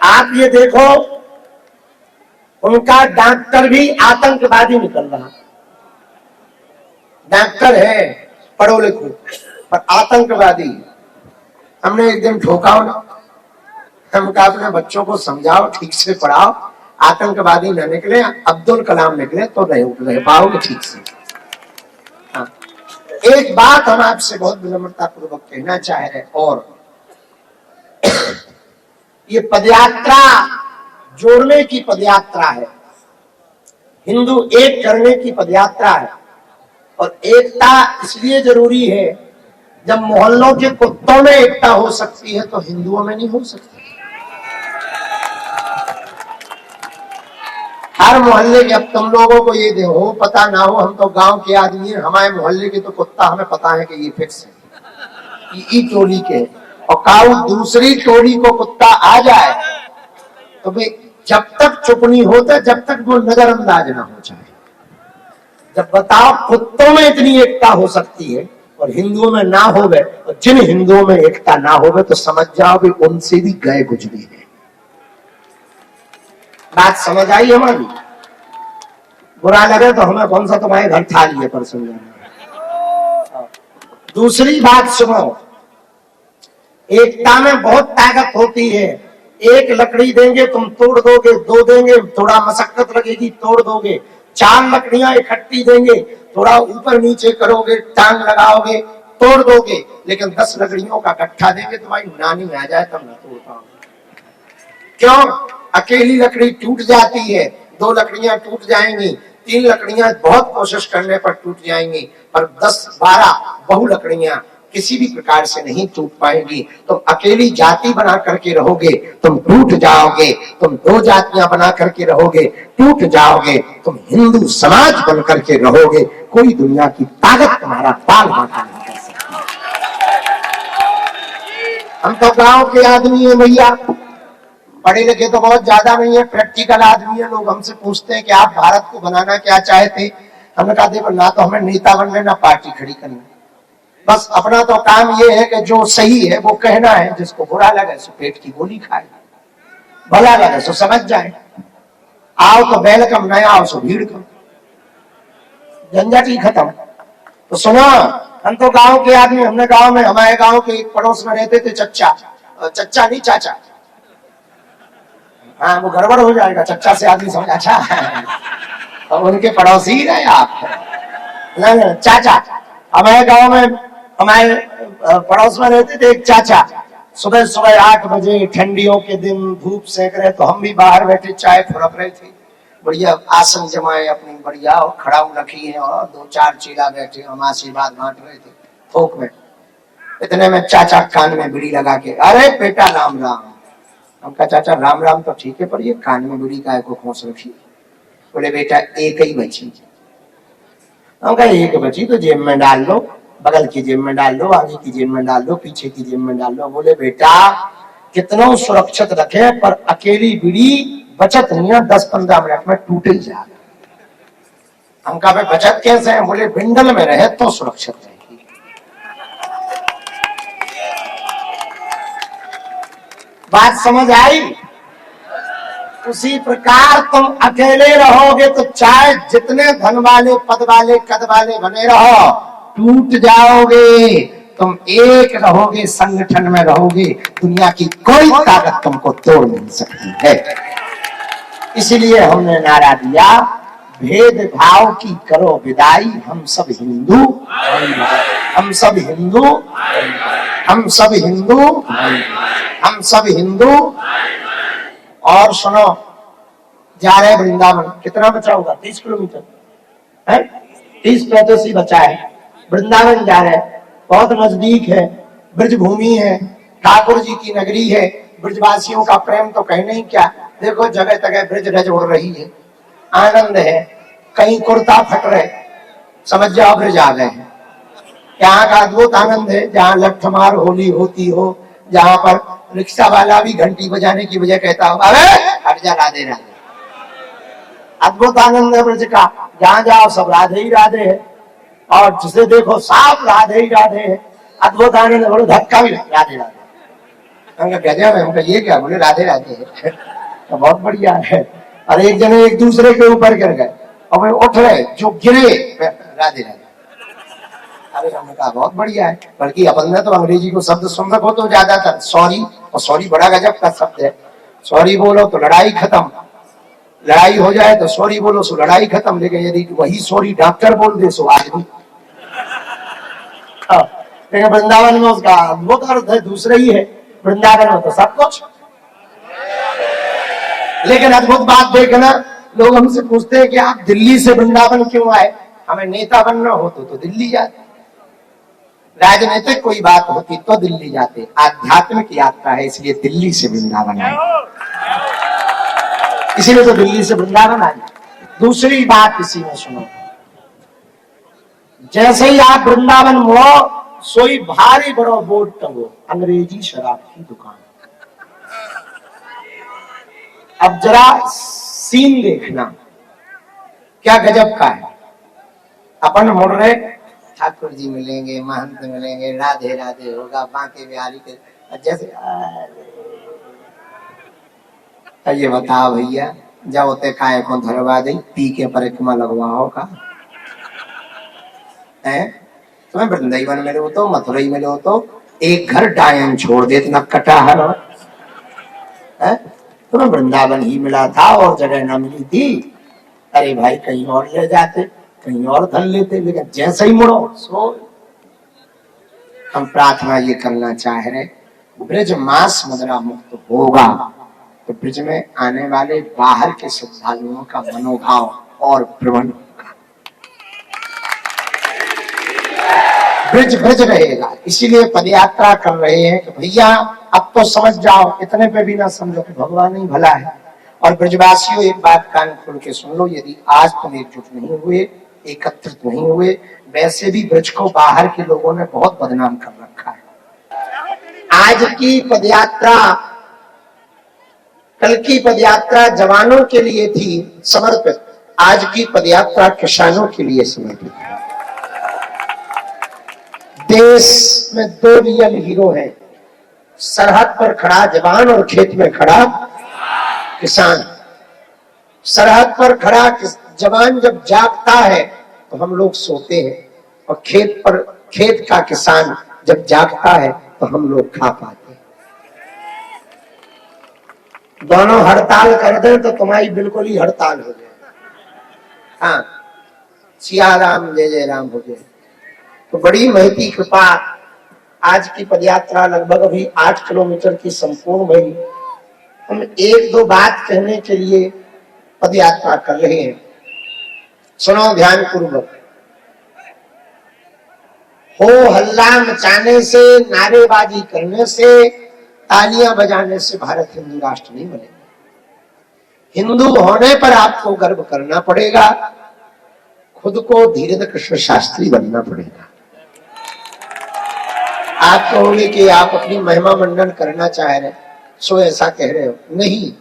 आप ये देखो, उनका डॉक्टर भी आतंकवादी निकल रहा। डॉक्टर है पढ़ो लिखो, पर आतंकवादी। हमने एक दिन ठोका ना, हम कहा अपने बच्चों को समझाओ, ठीक से पढ़ाओ, आतंकवादी न निकले, अब्दुल कलाम निकले तो रह पाओगे ठीक से। हाँ। एक बात हम आपसे बहुत विनम्रता पूर्वक कहना चाह रहे, और ये पदयात्रा जोड़ने की पदयात्रा है, हिंदू एक करने की पदयात्रा है। और एकता इसलिए जरूरी है, जब मोहल्लों के कुत्तों में एकता हो सकती है तो हिंदुओं में नहीं हो सकती। हर मोहल्ले के, अब तुम लोगों को ये हो पता ना हो, हम तो गांव के आदमी हैं, हमारे मोहल्ले के तो कुत्ता हमें पता है कि ये फिक्स है, ये टोली के। और काऊ दूसरी टोली को कुत्ता आ जाए तो भाई जब तक चुप नहीं होता, जब तक वो नजरअंदाज ना हो जाए। जब बताओ कुत्तों में इतनी एकता हो सकती है और हिंदुओं में ना होवे, और जिन हिंदुओं में एकता ना होवे तो समझ जाओ भी उनसे भी गए गुजरी है। बात समझ आई हमारी? बुरा लगे तो हमें कौन सा तुम्हारे घर था लिए पर समझाना। दूसरी बात सुनो, एकता में बहुत ताकत होती है। एक लकड़ी देंगे तुम तोड़ दोगे, दो देंगे थोड़ा मशक्कत लगेगी तोड़ दोगे, चार लकड़ियां इकट्ठी देंगे थोड़ा ऊपर नीचे करोगे, टांग लगाओगे तोड़ दोगे, लेकिन 10 लकड़ियों का गट्ठा देंगे तो भाई नानी आ जाए तब ना तोड़ पाओगे। क्यों? अकेली लकड़ी टूट जाती है, 2 लकड़ियां टूट जाएंगी, 3 लकड़ियां बहुत कोशिश करने पर टूट जाएंगी, पर 10-12 बहु लकड़ियां किसी भी प्रकार से नहीं टूट पाएंगी। तुम अकेली जाति बना करके रहोगे, तुम टूट जाओगे। तुम 2 जातियां बना करके रहोगे, टूट जाओगे। तुम हिंदू समाज बन करके रहोगे, कोई दुनिया की ताकत तुम्हारा पाल बांटा नहीं कर सकती। हम तो गांव के आदमी है भैया, पढ़े लिखे तो बहुत ज्यादा नहीं है, प्रैक्टिकल आदमी है। लोग हमसे पूछते हैं कि आप भारत को बनाना क्या चाहते? हमने कहा देखो, ना तो हमें नेता बनना, ना पार्टी खड़ी करनी, बस अपना तो काम ये है कि जो सही है वो कहना है, जिसको बुरा लगे सो पेट की गोली खाए, भला लगे सो समझ जाए। आओ तो वेलकम, न आओ सो भीड़ कम, झंझट ही खत्म। तो सुनो, हम तो गांव के आदमी, हमने गांव में, हमारे गांव के एक पड़ोस में रहते थे चच्चा, चच्चा नहीं चाचा, हाँ वो गड़बड़ हो जाएगा, चच्चा से आदमी समझ अच्छा तो उनके पड़ोसी ही रहे आप। नहीं चाचा, हमारे गांव में, हमारे पड़ोस में रहते थे एक चाचा। सुबह सुबह 8 बजे ठंडियों के दिन धूप सेक रहे, तो हम भी बाहर बैठे चाय फुड़क रहे थे, बढ़िया आसन जमाए अपनी बढ़िया, और खड़ाऊ रखी है और 2-4 चीला बैठे, हम आशीर्वाद बांट रहे थे थोक में। इतने में चाचा कान में बीड़ी लगा के, अरे बेटा राम राम। हमका चाचा राम राम तो ठीक है, पर ये कान में बीड़ी काय को खोस रखी? बोले बेटा एक ही बची। हमका एक बची तो जेब में डाल लो, बगल की जेब में डाल लो, आगे की जेब में डाल लो, पीछे की जेब में डाल लो। बोले बेटा कितना सुरक्षित रखे, पर अकेली बीड़ी बचत नहीं है, 10-15 मिनट में टूट ही जाएगा। हमका भाई बचत कैसे है? बोले बिंडल में रहे तो सुरक्षित रहेगी। बात समझ आई? उसी प्रकार तुम अकेले रहोगे तो चाहे जितने धन वाले, पद वाले, कद वाले बने रहो, टूट जाओगे। तुम एक रहोगे, संगठन में रहोगे, दुनिया की कोई ताकत तुमको तोड़ नहीं सकती है। इसलिए हमने नारा दिया, भेदभाव की करो विदाई, हम सब हिंदू, हम सब हिंदू, हम सब हिंदू, हम सब हिंदू। और सुनो, जा रहे वृंदावन, कितना बचा होगा? 30 किलोमीटर है, 30-35 ही बचा है। वृंदावन जा रहे, बहुत नजदीक है, ब्रज भूमि है, ठाकुर जी की नगरी है, ब्रजवासियों का प्रेम तो कहने ही क्या। देखो जगह तगह ब्रज रज उड़ रही है, आनंद है, कहीं कुर्ता फट रहे, समझ जाओ ब्रज आ गए हैं। यहाँ का अद्भुत आनंद है, जहाँ लठमार होली होती हो, जहाँ पर रिक्शा वाला भी घंटी बजाने की बजाय कहता हो अरे हट जा, राधे राधे। अद्भुत आनंद है ब्रज का, जहाँ जाओ सब राधे ही राधे है, और जिसे देखो साफ राधे ही राधे है। अद्भुत आनंद है, धक्का भी राधे राधे। हमका गजब है। हमका ये क्या? बोले राधे राधे है। तो बहुत बढ़िया है। और एक जने एक दूसरे के ऊपर गिर गए और वे उठ रहे, जो गिरे राधे राधे। अरे हमने कहा बहुत बढ़िया है। बल्कि अपन ने तो अंग्रेजी को शब्द सुन रखो तो ज्यादातर सॉरी, और सॉरी बड़ा गजब का शब्द है। सॉरी बोलो तो लड़ाई खत्म, लड़ाई हो जाए तो सॉरी बोलो सो लड़ाई खत्म। लेकिन यदि वही सॉरी डॉक्टर बोल दे सो आदमी। लेकिन वृंदावन में उसका अद्भुत अर्थ है दूसरा ही है। वृंदावन में तो सब कुछ। लेकिन अद्भुत बात देखना, लोग हमसे पूछते हैं कि आप दिल्ली से वृंदावन क्यों आए? हमें नेता बनना हो तो दिल्ली जाते, राजनीतिक कोई बात होती तो दिल्ली जाते। आध्यात्मिक यात्रा है इसलिए दिल्ली से वृंदावन आए, इसीलिए तो दिल्ली से वृंदावन आए। दूसरी बात इसी में सुनो, जैसे ही आप वृंदावन मुड़ो सोई भारी बड़ो बोर्ड टंगो, अंग्रेजी शराब की दुकान। अब जरा सीन देखना क्या गजब का है। अपन मुड़ रहे, ठाकुर जी मिलेंगे, महंत मिलेंगे, राधे राधे होगा, बांके बिहारी के जैसे। ये बताओ भैया, जब होते काय को धरवा दे, पी के परिक्रमा लगवाओ का है? तुम्हें वृंदावन में हो तो मथुरई में हो तो एक घर डायन छोड़ दे, इतना कटाहर है। तुम्हें वृंदावन ही मिला था और जगह न मिली थी, अरे भाई कहीं और ले जाते, कहीं और धन लेते। लेकिन जैसे ही मुड़ो सो। हम प्रार्थना ये करना चाह रहे, ब्रज मास मुद्रा मुक्त होगा तो ब्रज में आने वाले बाहर के श्रद्धालुओं का मनोभाव और प्रबंध होगा, ब्रज ब्रज रहेगा। इसीलिए पदयात्रा कर रहे हैं कि भैया अब तो समझ जाओ, इतने पे भी ना समझो कि भगवान ही भला है। और ब्रजवासियों एक बात कान खोल के सुन लो, यदि आज तुम एकजुट नहीं हुए, एकत्रित नहीं हुए, वैसे भी ब्रज को बाहर के लोगों ने बहुत बदनाम कर रखा है। आज की पदयात्रा, कल की पदयात्रा जवानों के लिए थी समर्पित, आज की पदयात्रा किसानों के लिए समर्पित है। देश में दो रियल हीरो हैं, सरहद पर खड़ा जवान और खेत में खड़ा किसान। सरहद पर खड़ा जवान जब जागता है तो हम लोग सोते हैं, और खेत का किसान जब जागता है तो हम लोग खा पाते हैं। दोनों हड़ताल कर दें तो तुम्हारी बिल्कुल ही हड़ताल हो जाए। हाँ, सिया राम जय जय राम हो जाए। तो बड़ी महती कृपा, आज की पदयात्रा लगभग अभी 8 किलोमीटर की संपूर्ण भई। हम एक दो बात कहने के लिए पदयात्रा कर रहे हैं, सुनो ध्यान पूर्वक। हो हल्ला मचाने से, नारेबाजी करने से, तालियां बजाने से भारत हिंदू राष्ट्र नहीं बनेगा। हिंदू होने पर आपको गर्व करना पड़ेगा, खुद को धीरेन्द्र कृष्ण शास्त्री बनना पड़ेगा। आप कहोगे कि आप अपनी महिमा मंडन करना चाह रहे, सो ऐसा कह रहे हो, नहीं।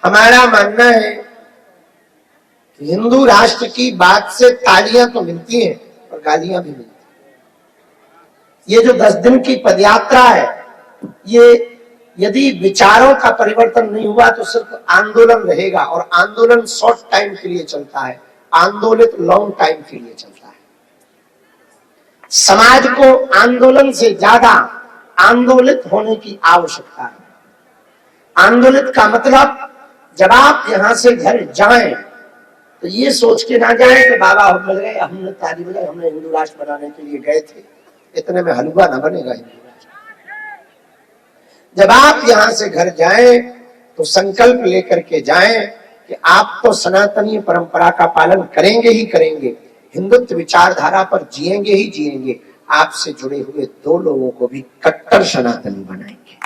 हमारा मानना है कि हिंदू राष्ट्र की बात से तालियां तो मिलती हैं और गालियां भी मिलती हैं। ये जो 10 दिन की पदयात्रा है, ये यदि विचारों का परिवर्तन नहीं हुआ तो सिर्फ आंदोलन रहेगा, और आंदोलन शॉर्ट टाइम के लिए चलता है, आंदोलित लॉन्ग टाइम के लिए चलता है। समाज को आंदोलन से ज्यादा आंदोलित होने की आवश्यकता है। आंदोलित का मतलब, जब आप यहां से घर जाएं तो ये सोच के ना जाएं कि बाबा हम मिल गए, हमने ताली बजाई, हमने हिंदू राष्ट्र बनाने के लिए गए थे, इतने में हलवा ना बनेगा हिंदू राष्ट्र। जब आप यहां से घर जाएं तो संकल्प लेकर के जाएं कि आप तो सनातनी परंपरा का पालन करेंगे ही करेंगे, हिंदुत्व विचारधारा पर जिएंगे ही जिएंगे, आपसे जुड़े हुए 2 लोगों को भी कट्टर सनातनी बनाएंगे।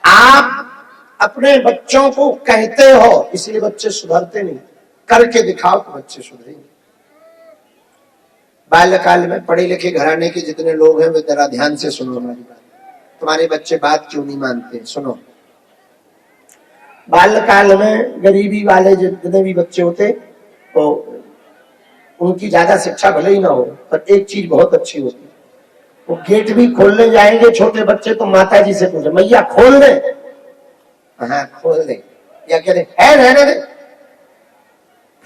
आप अपने बच्चों को कहते हो, इसलिए बच्चे सुधरते नहीं, करके दिखाओ तो बच्चे सुधरेंगे। बाल्यकाल में पढ़े लिखे घराने के जितने लोग हैं वे जरा ध्यान से सुनो हमारी बात। तुम्हारे बच्चे बात क्यों नहीं मानते, सुनो। बाल्यकाल में गरीबी वाले जितने भी बच्चे होते तो उनकी ज्यादा शिक्षा भले ही ना हो, पर एक चीज बहुत अच्छी होती, वो गेट भी खोलने जाएंगे छोटे बच्चे तो माता जी से पूछे, मैया खोल दे? हाँ खोल दे। या कह रहे है रहने दे।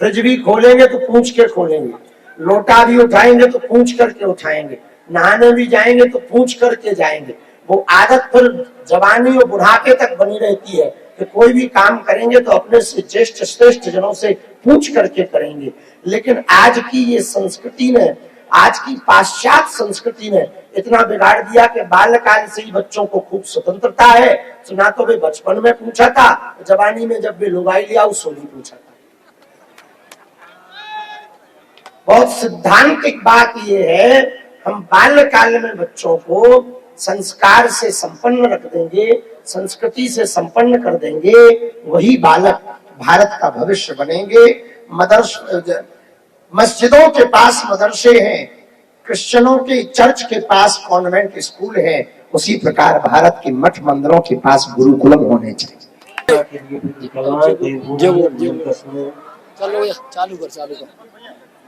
फ्रिज भी खोलेंगे तो पूछ के खोलेंगे, लोटा भी उठाएंगे तो पूछ करके उठाएंगे, नहाने भी जाएंगे तो पूछ करके जाएंगे। वो आदत फिर जवानी और बुढ़ापे तक बनी रहती है कि कोई भी काम करेंगे तो अपने से ज्येष्ठ श्रेष्ठ जनों से पूछ करके करेंगे। लेकिन आज की ये संस्कृति ने, आज की पाश्चात्य संस्कृति ने इतना बिगाड़ दिया कि बाल्यकाल से ही बच्चों को खूब स्वतंत्रता है। सुना तो वे बचपन में पूछा था, जवानी में जब वे लुगाई लिया उस नहीं पूछा था। बहुत सिद्धांतिक बात यह है, हम बाल्यकाल में बच्चों को संस्कार से संपन्न रख देंगे, संस्कृति से संपन्न कर देंगे, वही बालक भारत का भविष्य बनेंगे। मस्जिदों के पास मदरसे हैं, क्रिश्चियनों के चर्च के पास कॉन्वेंट स्कूल है, उसी प्रकार भारत के मठ मंदिरों के पास गुरुकुलम होने चाहिए। चालू कर।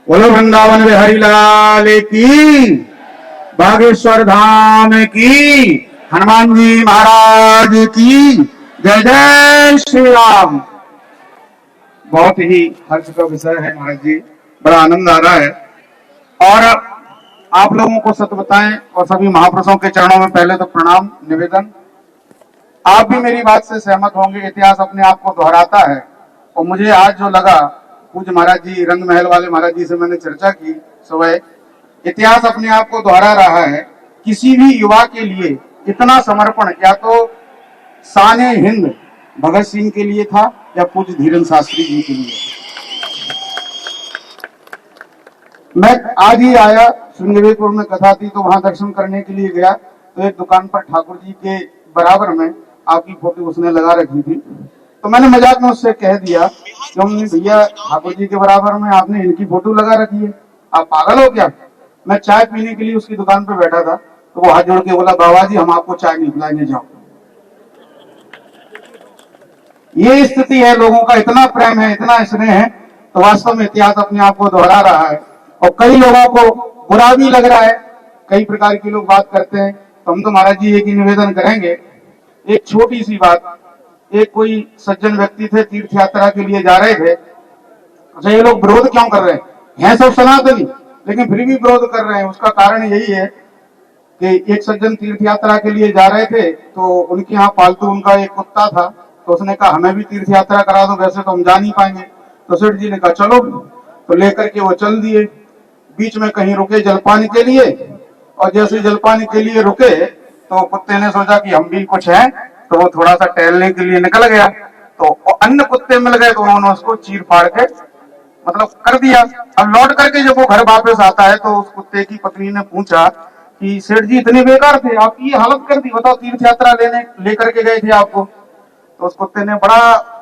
बोलो वृंदावन बिहारी लाल की, बागेश्वर धाम की, हनुमान जी महाराज की जय जय श्री राम। बहुत ही हर्ष का विषय है महाराज जी, बड़ा आनंद आ रहा है। और आप लोगों को सत्य बताएं और सभी महापुरुषों के चरणों में पहले तो प्रणाम निवेदन। आप भी मेरी बात से सहमत होंगे, इतिहास अपने आप को दोहराता है। और मुझे आज जो लगा, पूज्य महाराज जी, रंग महल वाले महाराज जी से मैंने चर्चा की सुबह, इतिहास अपने आप को दोहरा रहा है। किसी भी युवा के लिए इतना समर्पण या तो शान हिंद भगत सिंह के लिए था या पूज्य धीरेन्द्र शास्त्री जी के लिए। मैं आज ही आया, श्रृंगेरीपुर में कथा थी तो वहां दर्शन करने के लिए गया, तो एक दुकान पर ठाकुर जी के बराबर में आपकी फोटो उसने लगा रखी थी। तो मैंने मजाक में उससे कह दिया कि भैया ठाकुर जी के बराबर में आपने इनकी फोटो लगा रखी है, आप पागल हो क्या? मैं चाय पीने के लिए उसकी दुकान पर बैठा था तो वो हाथ जोड़ के बोला, बाबा जी हम आपको चाय नहीं पिलाएंगे, जाओ। ये स्थिति है, लोगों का इतना प्रेम है, इतना स्नेह है। तो वास्तव में इतिहास अपने आप को दोहरा रहा है। और कई लोगों को बुरा भी लग रहा है, कई प्रकार के लोग बात करते हैं। तो हम तो महाराज जी एक ही निवेदन करेंगे, एक छोटी सी बात। एक कोई सज्जन व्यक्ति थे, तीर्थ यात्रा के लिए जा रहे थे। अच्छा, ये लोग विरोध क्यों कर रहे हैं सब सनातनी, लेकिन फिर भी विरोध कर रहे हैं। उसका कारण यही है कि एक सज्जन तीर्थ यात्रा के लिए जा रहे थे, तो उनके यहाँ पालतू उनका एक कुत्ता था, तो उसने कहा हमें भी तीर्थ यात्रा करा दो, वैसे तो हम जा नहीं पाएंगे। तो सेठ जी ने कहा चलो, तो लेकर के वो चल दिए। बीच में कहीं रुके जलपान के लिए, और जैसे जलपान के लिए रुके तो कुत्ते ने सोचा कि हम भी कुछ हैं, तो वो थोड़ा सा टहलने के लिए निकल गया। तो अन्य कुत्ते मिल गए तो उन्होंने उसको चीर फाड़ के मतलब कर दिया। अब लौट करके जब वो घर वापस आता है तो उस कुत्ते की पत्नी ने पूछा कि सेठ जी इतने बेकार थे, आपकी ये हालत कर दी, बताओ तीर्थ यात्रा लेकर के गए थे आपको। तो उस कुत्ते ने बड़ा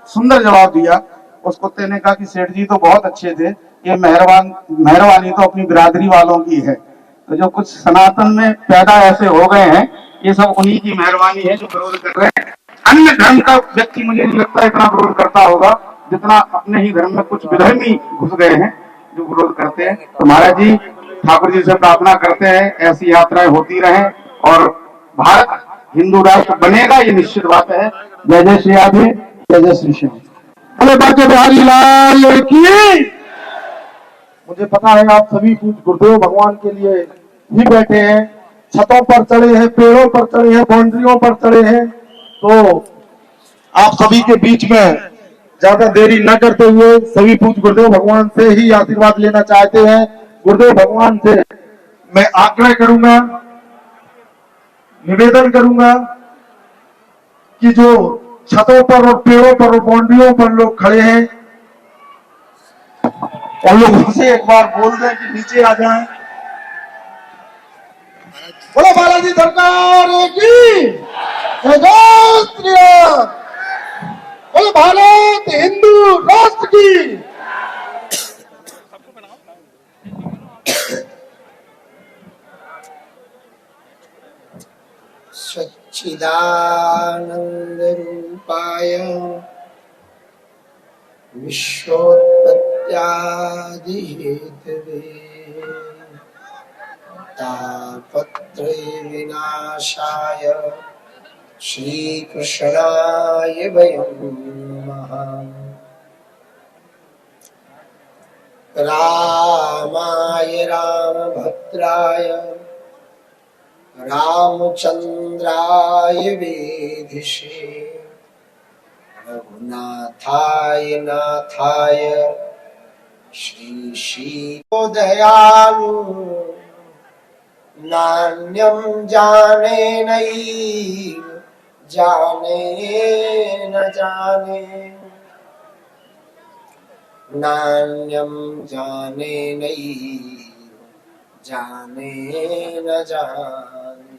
सुंदर जवाब दिया। उस कुत्ते ने कहा कि सेठ जी तो बहुत अच्छे थे, ये मेहरबानी तो अपनी बिरादरी वालों की है। तो जो कुछ सनातन में पैदा ऐसे हो गए हैं, ये सब उन्हीं की मेहरबानी है जो विरोध कर रहे हैं। अन्य धर्म का व्यक्ति मुझे नहीं लगता इतना विरोध करता होगा जितना अपने ही धर्म में कुछ विधर्मी घुस गए हैं जो विरोध करते हैं। तो महाराज जी, ठाकुर जी से प्रार्थना करते हैं ऐसी यात्राएं होती रहें और भारत हिंदू राष्ट्र बनेगा, ये निश्चित बात है। जय जय श्री राधे, जय जय श्री श्याम। बोले बाके बिहारी लाल की। मुझे पता है आप सभी पूज गुरुदेव भगवान के लिए ही बैठे हैं, छतों पर चढ़े हैं, पेड़ों पर चढ़े हैं, बाउंड्रियों पर चढ़े हैं। तो आप सभी के बीच में ज्यादा देरी न करते हुए सभी पूज गुरुदेव भगवान से ही आशीर्वाद लेना चाहते हैं। गुरुदेव भगवान से मैं आग्रह करूंगा, निवेदन करूंगा कि जो छतों पर और पेड़ों पर और बाउंड्रियों पर लोग खड़े हैं और लोग उनसे एक बार बोल दें कि नीचे आ जाएं। बोलो बालाजी सरकार की जय जय श्री राम। बोलो भारत हिंदू राष्ट्र की। सच्चिदानंद रूपाय विश्वोत्पत्त्यादि हेतवे तापत्रय विनाशाय श्रीकृष्णाय वयं नमः। रामाय रामभद्राय रामचंद्राय वेधिषे रघुनाथाय नाथाय श्री दयालु नान्यं जाने नैव जाने न जाने नान्यं जाने नैव जाने न जाने।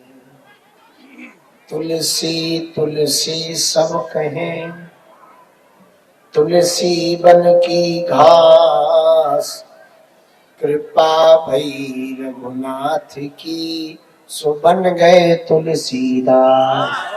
तुलसी तुलसी सब कहें तुलसी बन की घास कृपा भई रघुनाथ की सो बन गए तुलसीदास।